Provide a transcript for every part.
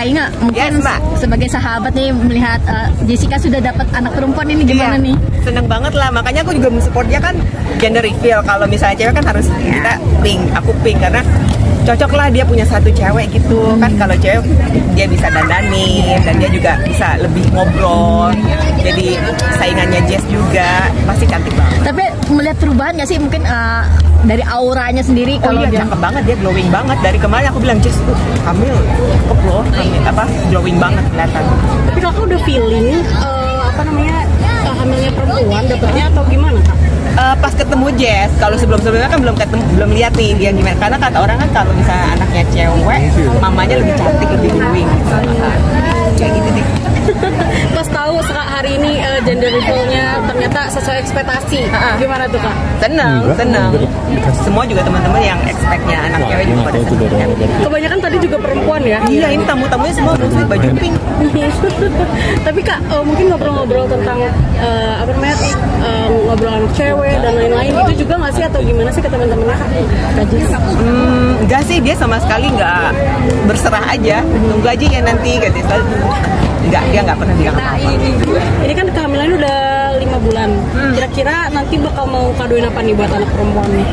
Inga, mungkin sebagai sahabat nih melihat Jessica sudah dapat anak perempuan ini gimana nih? Seneng banget lah, makanya aku juga mensupport dia kan gender reveal. Kalau misalnya cewek kan harus kita pink, aku pink karena cocok lah dia punya satu cewek gitu kan. Kalau cewek dia bisa dandanin dan dia juga bisa lebih ngobrol, jadi saingannya Jess juga pasti cantik banget. Tapi melihat perubahan nggak sih mungkin dari auranya sendiri? Oh iya, cakep banget, dia glowing banget. Dari kemarin aku bilang Jess tuh hamil, cakep loh, hamil apa glowing banget kelihatan. Tapi kakak udah feeling hamilnya perempuan dapetnya atau gimana kak? Pas ketemu Jess, kalau sebelum-sebelumnya kan belum lihat nih dia gimana. Karena kata orang kan kalau misalnya anaknya cewek, mamanya lebih cantik, lebih glowing. Kayak gitu deh. Pas tahu hari ini gender reveal-nya ternyata sesuai ekspektasi, gimana tuh kak? Seneng. Semua juga teman-teman yang expect-nya anak cewek juga pada seneng. Kebanyakan tadi juga perempuan ya? Iya, ini tamu-tamunya semua mostly baju pink. Tapi kak, mungkin ngobrol-ngobrol tentang ngobrol anak cewek dan lain-lain itu juga nggak sih atau gimana sih ke teman-temannya kak? Enggak sih, dia sama sekali nggak berserah aja, nunggu aja ya nanti gitu. Enggak, dia nggak pernah bilang apa-apa. Ini kan kehamilan udah 5 bulan. Kira-kira nanti bakal mau kadoin apa nih buat anak perempuan nih?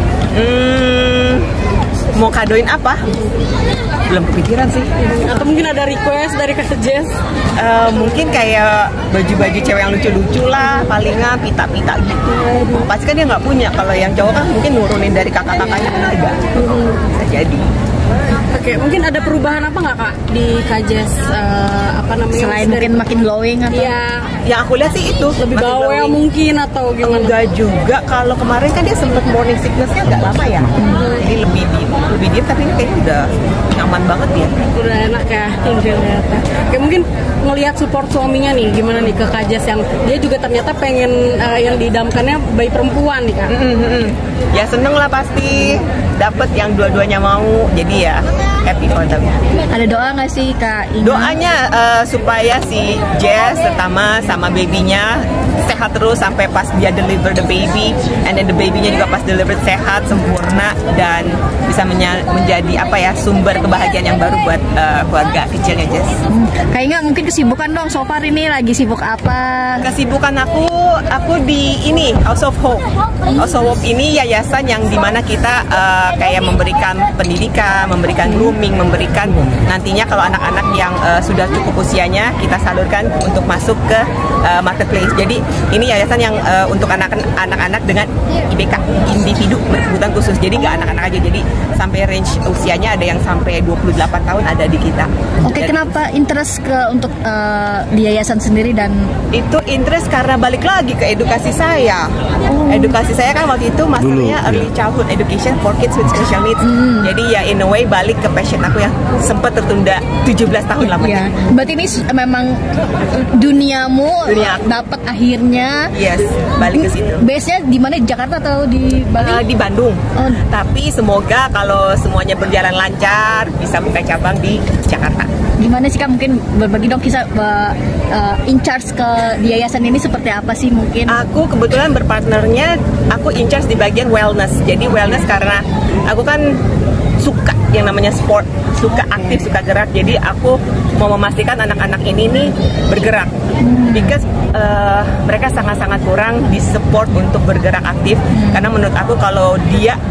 Mau kadoin apa? Belum kepikiran sih. Atau mungkin ada request dari Kak Jess? Mungkin kayak baju-baju cewek yang lucu-lucu lah, palingan pita-pita gitu. Pasti kan dia nggak punya. Kalau yang cowok kan mungkin nurunin dari kakak-kakaknya kan ada. Bisa jadi. Oke, mungkin ada perubahan apa nggak kak di Kak Jess? Selain mungkin makin glowing atau? Iya. Yang aku lihat sih itu lebih bawel mungkin atau gimana? Enggak juga. Kalau kemarin kan dia sempet morning sickness-nya agak lama ya. Jadi lebih diem, tapi ini kayaknya udah nyaman banget ya. Udah enak ya, ternyata. Oke, mungkin ngelihat support suaminya nih, gimana nih ke Kak Jess yang dia juga ternyata pengen yang didamkannya bayi perempuan nih kak? Ya seneng lah pasti, dapet yang dua-duanya mau, jadi ya happy for them. Ada doa nggak sih Kak Inga? Doanya supaya si Jess terutama sama babynya sehat terus sampai pas dia deliver the baby, and then the babynya juga pas deliver sehat sempurna dan bisa menjadi sumber kebahagiaan yang baru buat keluarga kecilnya Jess. Kak Inga mungkin kesibukan dong, so far ini lagi sibuk apa? Kesibukan aku di ini House of Hope. House of Hope ini yayasan yang dimana kita kayak memberikan pendidikan, memberikan grooming, memberikan nantinya kalau anak-anak yang sudah cukup usianya kita salurkan untuk masuk ke marketplace. Jadi ini yayasan yang untuk anak-anak dengan IBK, individu berkebutuhan khusus. Jadi nggak anak-anak aja, jadi sampai range usianya ada yang sampai 28 tahun ada di kita. Oke, kenapa interest untuk di yayasan sendiri? Dan itu interest karena balik lagi ke edukasi saya. Edukasi saya kan waktu itu masternya early childhood education for kids with special needs. Jadi ya in a way balik ke passion aku yang sempat tertunda 17 tahun lamanya. Berarti ini memang duniamu dapat akhirnya. Yes, balik ke situ. Base-nya di mana, di Jakarta atau di Bali? Di Bandung. Tapi semoga kalau semuanya berjalan lancar bisa buka cabang di Jakarta. Gimana sih Kak, mungkin berbagi dong kisah in charge di yayasan ini seperti apa sih mungkin? Aku kebetulan berpartnernya, aku in charge di bagian wellness. Jadi wellness karena aku kan suka yang namanya sport, suka aktif, suka gerak. Jadi aku mau memastikan anak-anak ini nih bergerak. Because mereka sangat-sangat kurang di support untuk bergerak aktif. Karena menurut aku kalau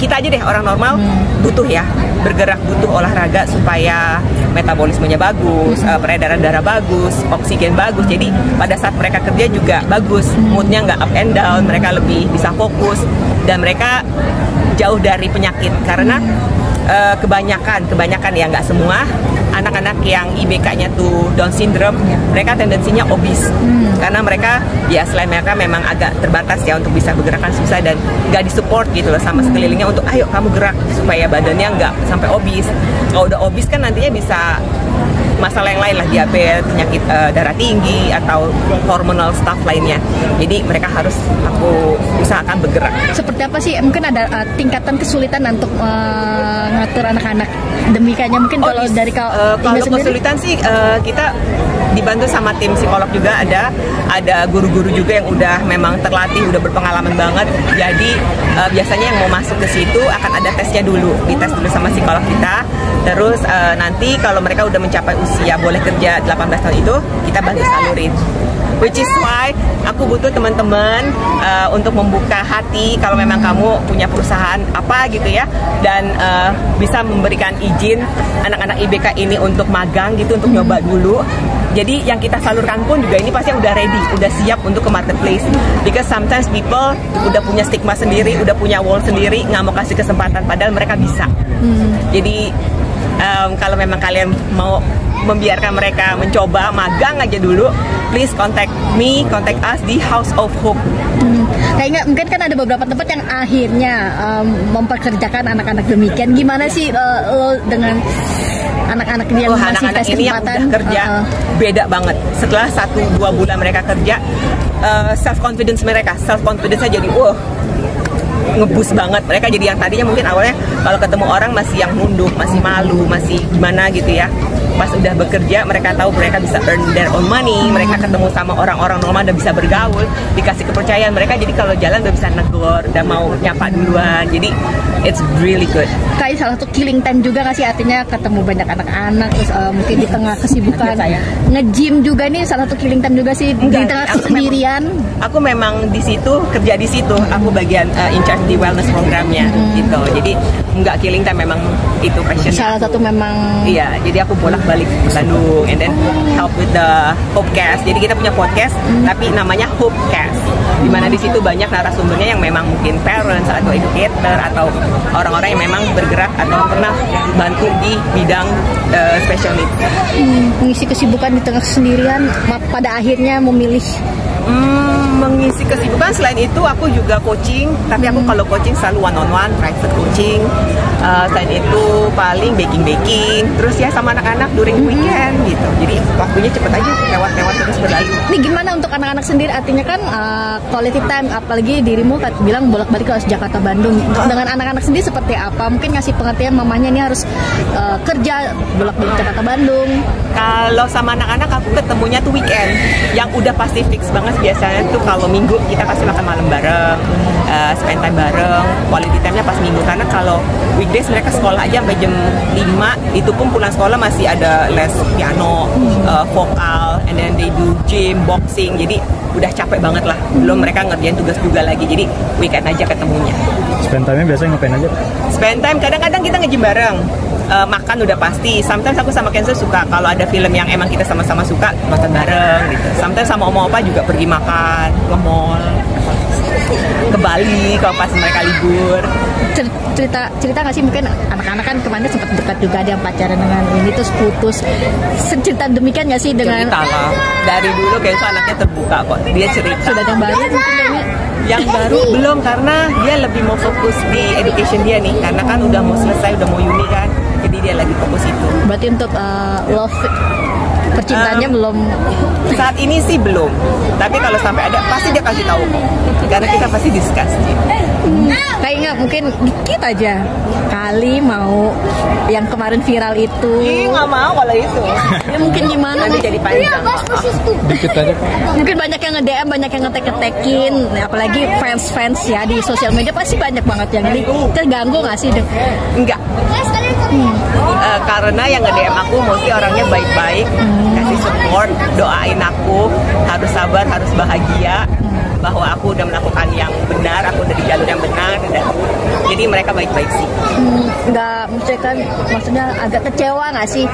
kita aja deh orang normal butuh ya bergerak, butuh olahraga supaya metabolismenya bagus, peredaran darah bagus, oksigen bagus. Jadi pada saat mereka kerja juga bagus, moodnya nggak up and down, mereka lebih bisa fokus dan mereka jauh dari penyakit. Karena kebanyakan ya, nggak semua anak-anak yang IBK-nya tuh Down syndrome, mereka tendensinya obes. Karena mereka ya selain mereka memang agak terbatas ya untuk bisa bergerakan susah dan nggak disupport gitu loh sama sekelilingnya untuk ayo kamu gerak supaya badannya nggak sampai obes. Kalau udah obes kan nantinya bisa masalah yang lain lah, diabetes, penyakit darah tinggi atau hormonal stuff lainnya. Jadi mereka harus aku usahakan bergerak. Seperti apa sih? Mungkin ada tingkatan kesulitan untuk ngatur anak-anak demikiannya mungkin kalau dari kalau kesulitan sih kita dibantu sama tim psikolog juga, ada guru-guru juga yang udah memang terlatih, udah berpengalaman banget. Jadi biasanya yang mau masuk ke situ akan ada tesnya dulu, dites dulu sama psikolog kita. Terus nanti kalau mereka udah mencapai usia boleh kerja 18 tahun itu, kita bantu salurin. Which is why aku butuh teman-teman untuk membuka hati kalau memang kamu punya perusahaan apa gitu ya, dan bisa memberikan izin anak-anak IBK ini untuk magang gitu, untuk nyoba dulu. Jadi yang kita salurkan pun juga ini pasti udah ready, udah siap untuk ke marketplace. Because sometimes people udah punya stigma sendiri, udah punya wall sendiri, nggak mau kasih kesempatan, padahal mereka bisa. Jadi kalau memang kalian mau membiarkan mereka mencoba magang aja dulu, please contact me, contact us di House of Hope. Kayaknya mungkin kan ada beberapa tempat yang akhirnya memperkerjakan anak-anak demikian. Gimana sih lo dengan anak-anak ini yang masih anak-anak kasih ini yang kesempatan? udah kerja beda banget. Setelah 1-2 bulan mereka kerja, self confidence jadi ngebus banget. Mereka jadi yang tadinya mungkin awalnya kalau ketemu orang masih yang nunduk, masih malu, masih gimana gitu ya. Pas udah bekerja, mereka tahu mereka bisa earn their own money, mereka ketemu sama orang-orang normal dan bisa bergaul, dikasih kepercayaan mereka, jadi kalau jalan udah bisa negor, udah mau nyapa duluan, jadi it's really good. Kayak salah satu killing time juga nggak sih, artinya ketemu banyak anak-anak, terus mungkin di tengah kesibukan nge-gym juga nih salah satu killing time juga sih. Di tengah kesendirian. Aku memang di situ, kerja di situ, aku bagian in charge di wellness programnya gitu, jadi nggak killing time, memang itu passion. Salah satu memang. Iya, jadi aku bolak-balik ke Bandung and then help with the Hopecast. Jadi kita punya podcast tapi namanya Hopecast, dimana di situ banyak narasumbernya yang memang mungkin parents atau educator atau orang-orang yang memang bergerak atau pernah bantu di bidang special needs. Mengisi kesibukan di tengah kesendirian, pada akhirnya memilih mengisi kesibukan. Selain itu aku juga coaching, tapi aku kalau coaching selalu one-on-one, private coaching. Selain itu paling baking, terus ya sama anak-anak during weekend gitu. Jadi waktunya cepet aja lewat terus berlalu. Ini gimana untuk anak-anak sendiri? Artinya kan quality time, apalagi dirimu bilang bolak-balik ke Jakarta Bandung. Dengan anak-anak sendiri seperti apa? Mungkin ngasih pengertian mamanya ini harus kerja bolak-balik Jakarta Bandung. Kalau sama anak-anak aku ketemunya tuh weekend, yang udah pasti fix banget. Biasanya tuh kalau minggu kita pasti makan malam bareng, spend time bareng, quality time-nya pas minggu. Karena kalau weekdays mereka sekolah aja sampai jam 5, itu pun pulang sekolah masih ada les piano, vokal, and then they do gym, boxing, jadi udah capek banget lah. Belum mereka ngerjain tugas juga lagi, jadi weekend aja ketemunya. Spend time-nya biasanya ngapain aja? Spend time, kadang-kadang kita nge-gym bareng. Makan udah pasti. Sometimes aku sama Kenzo suka kalau ada film yang emang kita sama-sama suka nonton bareng gitu. Sometimes sama oma opa juga pergi makan ke mall, ke Bali kalau pas mereka libur. Cerita nggak sih, mungkin anak-anak kan kemarin sempat dekat juga, ada yang pacaran dengan ini terus putus. Cerita demikian nggak sih dengan? Cerita lah. Dari dulu Kenzo anaknya terbuka kok. Dia cerita. Sudah yang baru mungkin kayaknya? Yang baru belum, karena dia lebih mau fokus di education dia nih. Karena kan udah mau selesai, udah mau uni kan. Jadi dia lagi fokus itu. Berarti untuk love percintaannya belum? Saat ini sih belum. Tapi kalau sampai ada pasti dia kasih tahu kok. Karena kita pasti discuss. Kayaknya mungkin dikit aja kali mau yang kemarin viral itu. Nggak mau kalau itu. Ya mungkin gimana? Nanti jadi panjang. Dikit aja. Mungkin banyak yang nge-DM, banyak yang ngetek-ngetekin, apalagi fans ya di sosial media pasti banyak banget yang ini. Terganggu nggak sih? Enggak. Karena yang nge-DM aku mostly orangnya baik-baik, kasih support, doain aku harus sabar, harus bahagia, bahwa aku udah melakukan yang benar, aku udah di jalur yang benar, dan jadi mereka baik-baik sih. Nggak, maksudnya agak kecewa nggak sih?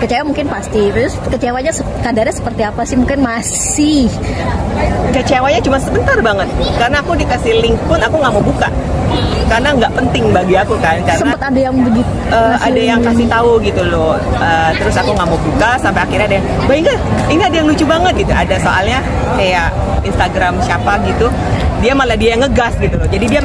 Kecewa mungkin pasti, terus kecewanya kadarnya seperti apa sih? Mungkin masih kecewanya cuma sebentar banget, karena aku dikasih link pun aku nggak mau buka, karena nggak penting bagi aku kan. Karena sempat ada yang begitu, ada yang kasih tahu gitu loh, terus aku nggak mau buka, sampai akhirnya ada yang, ini ada yang lucu banget gitu. Ada soalnya kayak Instagram siapa gitu, dia malah dia yang ngegas gitu loh. Jadi dia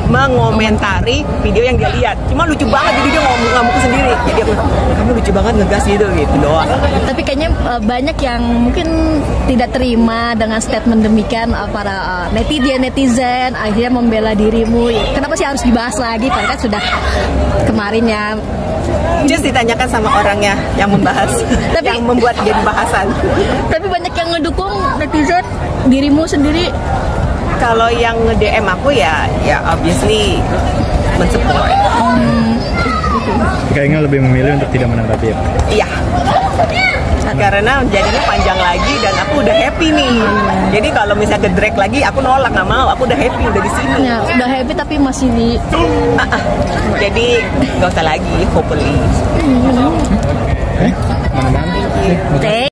mengomentari video yang dia lihat. Cuma lucu banget, jadi dia ngamuk sendiri. Jadi aku, kamu lucu banget ngegas gitu doang. Tapi kayaknya banyak yang mungkin tidak terima dengan statement demikian, para netizen akhirnya membela dirimu. Kenapa sih harus dibahas lagi? Padahal kan sudah kemarin ya. Just ditanyakan sama orangnya yang membahas, yang membuat jadi bahasan. Tapi banyak yang ngedukung netizen, dirimu sendiri. Kalau yang nge-DM aku ya obviously mensupport. Kayaknya lebih memilih untuk tidak menanggapi ya. Iya. Karena jadinya panjang lagi dan aku udah happy nih. Jadi kalau misalnya ke-drag lagi aku nolak, nggak mau. Aku udah happy, udah di sini. Ya, udah happy tapi masih di. Jadi nggak usah lagi, hopefully. Mana-mana. Thank